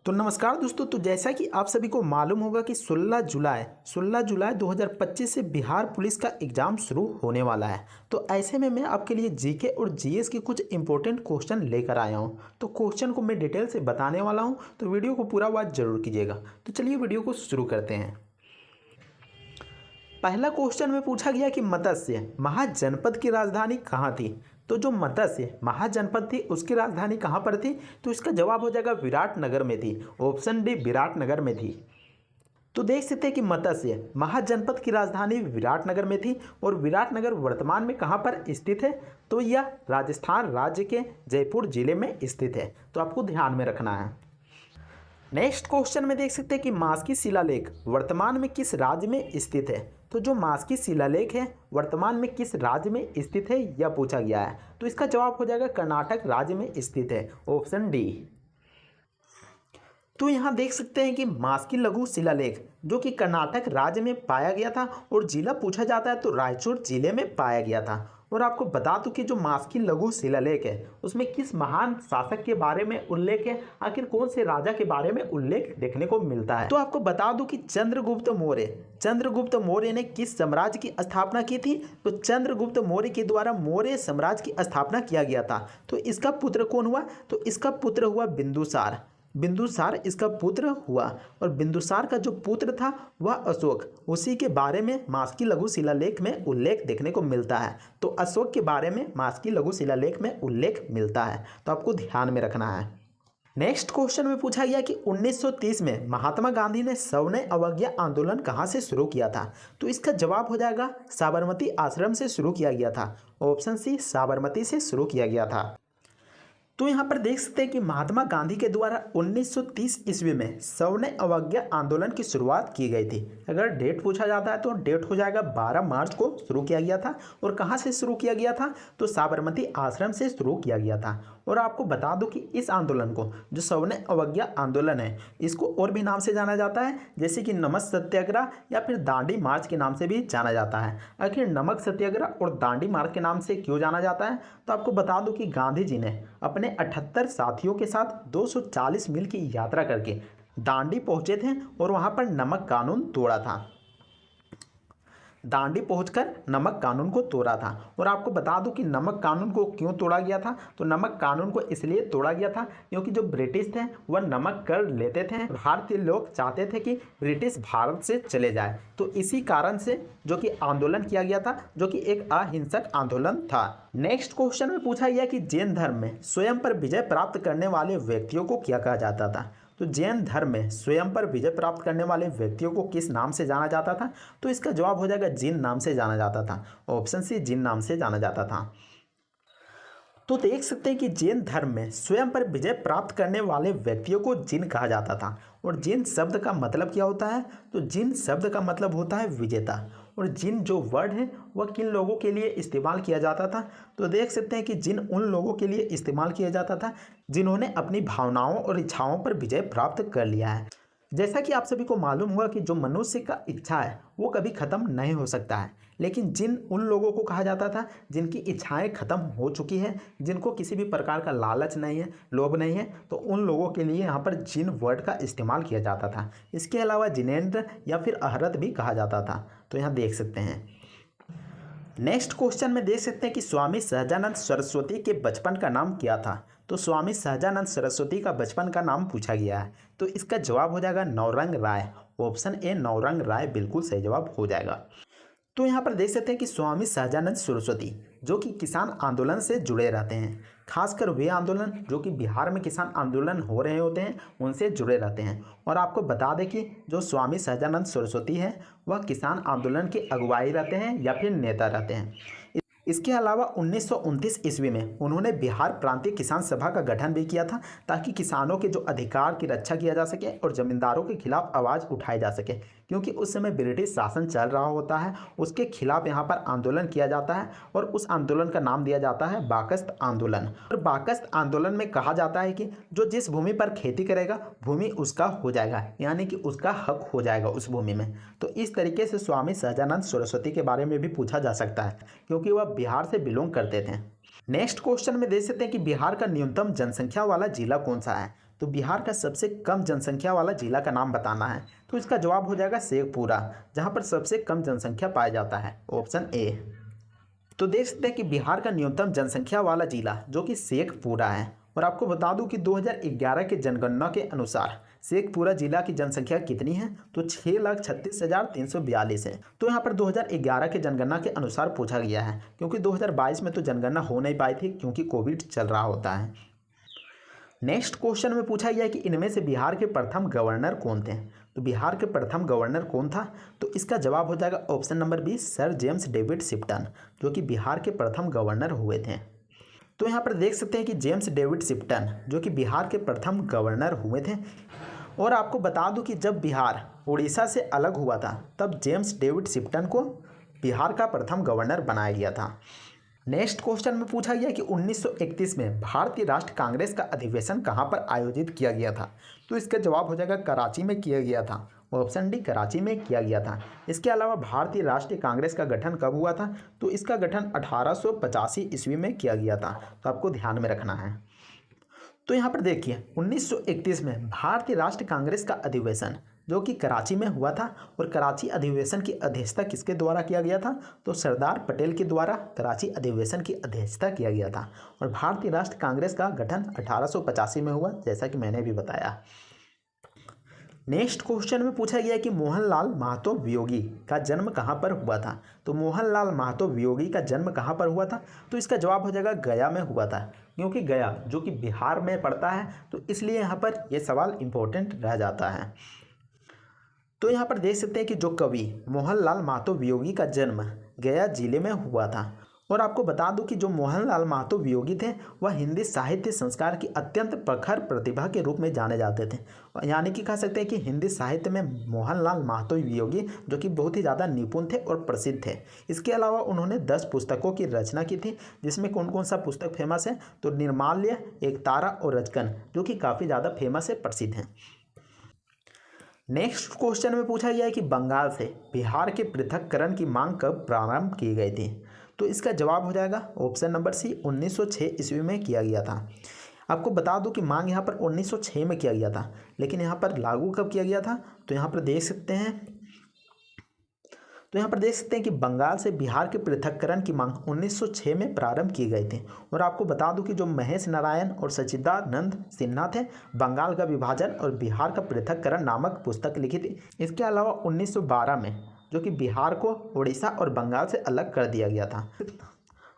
तो नमस्कार दोस्तों। तो जैसा कि आप सभी को मालूम होगा कि 16 जुलाई 2025 से बिहार पुलिस का एग्ज़ाम शुरू होने वाला है। तो ऐसे में मैं आपके लिए जीके और जीएस के कुछ इंपॉर्टेंट क्वेश्चन लेकर आया हूं। तो क्वेश्चन को मैं डिटेल से बताने वाला हूं, तो वीडियो को पूरा वॉच जरूर कीजिएगा। तो चलिए वीडियो को शुरू करते हैं। पहला क्वेश्चन में पूछा गया कि मत्स्य महाजनपद की राजधानी कहाँ थी। तो जो मत्स्य महाजनपद थी उसकी राजधानी कहाँ पर थी, तो इसका जवाब हो जाएगा विराटनगर में थी। ऑप्शन डी विराटनगर में थी। तो देख सकते हैं कि मत्स्य महाजनपद की राजधानी विराटनगर में थी और विराटनगर वर्तमान में कहाँ पर स्थित है, तो यह राजस्थान राज्य के जयपुर जिले में स्थित है। तो आपको ध्यान में रखना है। नेक्स्ट क्वेश्चन में देख सकते हैं कि मास्की शिलालेख वर्तमान में किस राज्य में स्थित है। तो जो मास्की शिलालेख है वर्तमान में किस राज्य में स्थित है यह पूछा गया है। तो इसका जवाब हो जाएगा कर्नाटक राज्य में स्थित है। Option D. तो यहाँ देख सकते हैं कि मास्की लघु शिलालेख जो कि कर्नाटक राज्य में पाया गया था और जिला पूछा जाता है तो रायचूर जिले में पाया गया था। और आपको बता दूं कि जो मास्की लघु शिलालेख है उसमें किस महान शासक के बारे में उल्लेख है, आखिर कौन से राजा के बारे में उल्लेख देखने को मिलता है। तो आपको बता दूं कि चंद्रगुप्त मौर्य ने किस साम्राज्य की स्थापना की थी। तो चंद्रगुप्त मौर्य के द्वारा मौर्य साम्राज्य की स्थापना किया गया था। तो इसका पुत्र कौन हुआ, तो इसका पुत्र हुआ बिंदुसार इसका पुत्र हुआ। और बिंदुसार का जो पुत्र था वह अशोक, उसी के बारे में मास्की लघु शिलालेख में उल्लेख देखने को मिलता है। तो अशोक के बारे में मास्की लघु शिलालेख में उल्लेख मिलता है। तो आपको ध्यान में रखना है। नेक्स्ट क्वेश्चन में पूछा गया कि 1930 में महात्मा गांधी ने सविनय अवज्ञा आंदोलन कहाँ से शुरू किया था। तो इसका जवाब हो जाएगा साबरमती आश्रम से शुरू किया गया था। ऑप्शन सी साबरमती से शुरू किया गया था। तो यहाँ पर देख सकते हैं कि महात्मा गांधी के द्वारा 1930 ईस्वी में सविनय अवज्ञा आंदोलन की शुरुआत की गई थी। अगर डेट पूछा जाता है तो डेट हो जाएगा 12 मार्च को शुरू किया गया था। और कहाँ से शुरू किया गया था, तो साबरमती आश्रम से शुरू किया गया था। और आपको बता दूं कि इस आंदोलन को, जो सविनय अवज्ञा आंदोलन है, इसको और भी नाम से जाना जाता है, जैसे कि नमक सत्याग्रह या फिर दांडी मार्च के नाम से भी जाना जाता है। आखिर नमक सत्याग्रह और दांडी मार्च के नाम से क्यों जाना जाता है, तो आपको बता दूं कि गांधी जी ने अपने 78 साथियों के साथ 240 मील की यात्रा करके दांडी पहुंचे थे और वहां पर नमक कानून तोड़ा था। दांडी पहुंचकर नमक कानून को तोड़ा था। और आपको बता दूं कि नमक कानून को क्यों तोड़ा गया था, तो नमक कानून को इसलिए तोड़ा गया था क्योंकि जो ब्रिटिश थे वह नमक कर लेते थे। भारतीय लोग चाहते थे कि ब्रिटिश भारत से चले जाए। तो इसी कारण से जो कि आंदोलन किया गया था, जो कि एक अहिंसक आंदोलन था। नेक्स्ट क्वेश्चन में पूछा गया कि जैन धर्म में स्वयं पर विजय प्राप्त करने वाले व्यक्तियों को क्या कहा जाता था। तो जैन धर्म में स्वयं पर विजय प्राप्त करने वाले व्यक्तियों को किस नाम से जाना जाता था, तो इसका जवाब हो जाएगा जिन नाम से जाना जाता था। ऑप्शन सी जिन नाम से जाना जाता था। तो देख सकते हैं कि जैन धर्म में स्वयं पर विजय प्राप्त करने वाले व्यक्तियों को जिन कहा जाता था। और जिन शब्द का मतलब क्या होता है, तो जिन शब्द का मतलब होता है विजेता। और जिन जो वर्ड है वह किन लोगों के लिए इस्तेमाल किया जाता था, तो देख सकते हैं कि जिन उन लोगों के लिए इस्तेमाल किया जाता था जिन्होंने अपनी भावनाओं और इच्छाओं पर विजय प्राप्त कर लिया है। जैसा कि आप सभी को मालूम होगा कि जो मनुष्य का इच्छा है वो कभी ख़त्म नहीं हो सकता है, लेकिन जिन उन लोगों को कहा जाता था जिनकी इच्छाएं ख़त्म हो चुकी हैं, जिनको किसी भी प्रकार का लालच नहीं है, लोभ नहीं है, तो उन लोगों के लिए यहाँ पर जिन वर्ड का इस्तेमाल किया जाता था। इसके अलावा जिनेंद्र या फिर अहरत भी कहा जाता था। तो यहाँ देख सकते हैं। नेक्स्ट क्वेश्चन में देख सकते हैं कि स्वामी सहजानंद सरस्वती के बचपन का नाम क्या था। तो स्वामी सहजानंद सरस्वती का बचपन का नाम पूछा गया है। तो इसका जवाब हो जाएगा नौरंग राय। ऑप्शन ए नौरंग राय बिल्कुल सही जवाब हो जाएगा। तो यहाँ पर देख सकते हैं कि स्वामी सहजानंद सरस्वती जो कि किसान आंदोलन से जुड़े रहते हैं, खासकर वे आंदोलन जो कि बिहार में किसान आंदोलन हो रहे होते हैं उनसे जुड़े रहते हैं। और आपको बता दें कि जो स्वामी सहजानंद सरस्वती हैं वह किसान आंदोलन के अगुवाई रहते हैं या फिर नेता रहते हैं। इसके अलावा 1929 ईस्वी में उन्होंने बिहार प्रांतीय किसान सभा का गठन भी किया था, ताकि किसानों के जो अधिकार की रक्षा किया जा सके और जमींदारों के खिलाफ आवाज़ उठाई जा सके, क्योंकि उस समय ब्रिटिश शासन चल रहा होता है। उसके खिलाफ यहाँ पर आंदोलन किया जाता है और उस आंदोलन का नाम दिया जाता है बाकस्त आंदोलन। और बाकस्त आंदोलन में कहा जाता है कि जो जिस भूमि पर खेती करेगा भूमि उसका हो जाएगा, यानी कि उसका हक हो जाएगा उस भूमि में। तो इस तरीके से स्वामी सहजानंद सरस्वती के बारे में भी पूछा जा सकता है, क्योंकि वह बिहार से बिलोंग करते थे। नेक्स्ट क्वेश्चन में देख सकते हैं कि बिहार का न्यूनतम जनसंख्या वाला जिला कौन सा है। तो बिहार का सबसे कम जनसंख्या वाला जिला का नाम बताना है। तो इसका जवाब हो जाएगा शेखपुरा, जहाँ पर सबसे कम जनसंख्या पाया जाता है, ऑप्शन ए। तो देख सकते हैं कि बिहार का न्यूनतम जनसंख्या वाला जिला जो कि शेखपुरा है। और आपको बता दूं कि 2011 के जनगणना के अनुसार शेखपुरा जिला की जनसंख्या कितनी है, तो 6,36,342 है। तो यहाँ पर 2011 के जनगणना के अनुसार पूछा गया है, क्योंकि 2022 में तो जनगणना हो नहीं पाई थी क्योंकि कोविड चल रहा होता है। नेक्स्ट क्वेश्चन में पूछा गया कि इनमें से बिहार के प्रथम गवर्नर कौन थे। तो बिहार के प्रथम गवर्नर कौन था, तो इसका जवाब हो जाएगा option number B, sir James David Shipton, जो कि बिहार के प्रथम गवर्नर हुए थे। तो यहाँ पर देख सकते हैं कि जेम्स डेविड शिप्टन जो कि बिहार के प्रथम गवर्नर हुए थे। और आपको बता दूं कि जब बिहार उड़ीसा से अलग हुआ था तब जेम्स डेविड शिप्टन को बिहार का प्रथम गवर्नर बनाया गया था। नेक्स्ट क्वेश्चन में पूछा गया कि 1931 में भारतीय राष्ट्र कांग्रेस का अधिवेशन कहाँ पर आयोजित किया गया था। तो इसका जवाब हो जाएगा कराची में किया गया था, ऑप्शन डी, कराची में किया गया था। इसके अलावा भारतीय राष्ट्रीय कांग्रेस का गठन कब हुआ था, तो इसका गठन 1885 ईस्वी में किया गया था। तो आपको ध्यान में रखना है। तो यहाँ पर देखिए 1931 में भारतीय राष्ट्रीय कांग्रेस का अधिवेशन जो कि कराची में हुआ था, और कराची अधिवेशन की अध्यक्षता किसके द्वारा किया गया था, तो सरदार पटेल के द्वारा कराची अधिवेशन की अध्यक्षता किया गया था। और भारतीय राष्ट्रीय कांग्रेस का गठन 1885 में हुआ, जैसा कि मैंने भी बताया। नेक्स्ट क्वेश्चन में पूछा गया कि मोहनलाल महतो वियोगी का जन्म कहाँ पर हुआ था। तो मोहनलाल महतो वियोगी का जन्म कहाँ पर हुआ था, तो इसका जवाब हो जाएगा गया में हुआ था, क्योंकि गया जो कि बिहार में पड़ता है, तो इसलिए यहाँ पर यह सवाल इम्पोर्टेंट रह जाता है। तो यहाँ पर देख सकते हैं कि जो कवि मोहनलाल महतो वियोगी का जन्म गया जिले में हुआ था। और आपको बता दूं कि जो मोहनलाल महतो वियोगी थे वह हिंदी साहित्य संस्कार की अत्यंत प्रखर प्रतिभा के रूप में जाने जाते थे। यानी कि कह सकते हैं कि हिंदी साहित्य में मोहनलाल महतो वियोगी जो कि बहुत ही ज़्यादा निपुण थे और प्रसिद्ध थे। इसके अलावा उन्होंने 10 पुस्तकों की रचना की थी, जिसमें कौन कौन सा पुस्तक फेमस है, तो निर्माल्य, एक तारा और रजकन, जो कि काफ़ी ज़्यादा फेमस है, प्रसिद्ध हैं। नेक्स्ट क्वेश्चन में पूछा गया है कि बंगाल से बिहार के पृथक्करण की मांग कब प्रारंभ की गई थी। तो इसका जवाब हो जाएगा ऑप्शन नंबर सी, 1906 ईस्वी में किया गया था। आपको बता दूं कि मांग यहाँ पर 1906 में किया गया था, लेकिन यहाँ पर लागू कब किया गया था, तो यहाँ पर देख सकते हैं कि बंगाल से बिहार के पृथक्करण की मांग 1906 में प्रारंभ की गई थी। और आपको बता दूं कि जो महेश नारायण और सच्चिदानंद सिन्हा थे, बंगाल का विभाजन और बिहार का पृथक्करण नामक पुस्तक लिखी थी। इसके अलावा 1912 में जो कि बिहार को उड़ीसा और बंगाल से अलग कर दिया गया था।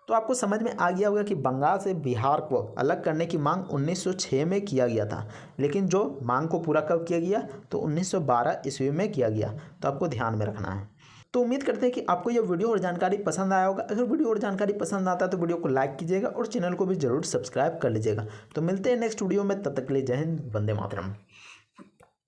तो आपको समझ में आ गया होगा कि बंगाल से बिहार को अलग करने की मांग 1906 में किया गया था, लेकिन जो मांग को पूरा कब किया गया, तो 1912 ईस्वी में किया गया। तो आपको ध्यान में रखना है। तो उम्मीद करते हैं कि आपको यह वीडियो और जानकारी पसंद आया होगा। अगर वीडियो और जानकारी पसंद आता है तो वीडियो को लाइक कीजिएगा और चैनल को भी जरूर सब्सक्राइब कर लीजिएगा। तो मिलते हैं नेक्स्ट वीडियो में, तब तक के लिए जय हिंद, वंदे मातरम।